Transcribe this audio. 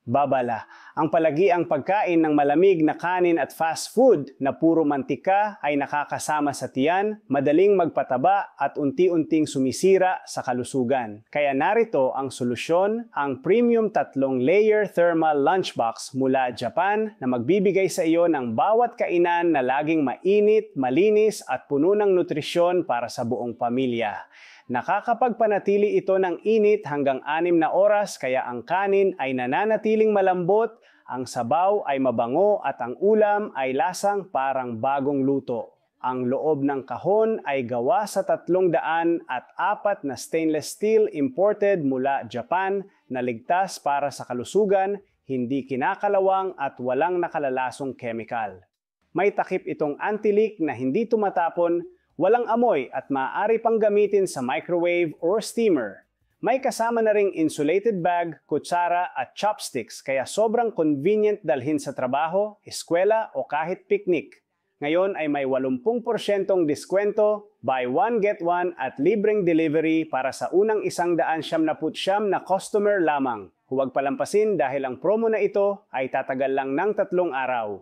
Babala, ang palagiang pagkain ng malamig na kanin at fast food na puro mantika ay nakakasama sa tiyan, madaling magpataba at unti-unting sumisira sa kalusugan. Kaya narito ang solusyon, ang premium 3-layer thermal lunchbox mula Japan na magbibigay sa iyo ng bawat kainan na laging mainit, malinis at puno ng nutrisyon para sa buong pamilya. Nakakapagpanatili ito ng init hanggang 6 na oras kaya ang kanin ay nananatiling malambot, ang sabaw ay mabango at ang ulam ay lasang parang bagong luto. Ang loob ng kahon ay gawa sa 304 na stainless steel imported mula Japan na ligtas para sa kalusugan, hindi kinakalawang at walang nakalalasong chemical. May takip itong anti-leak na hindi tumatapon, walang amoy at maaari pang gamitin sa microwave or steamer. May kasama na ring insulated bag, kutsara at chopsticks kaya sobrang convenient dalhin sa trabaho, eskwela o kahit picnic. Ngayon ay may 80% diskwento, buy one get one at libreng delivery para sa unang 179 na customer lamang. Huwag palampasin dahil ang promo na ito ay tatagal lang ng 3 araw.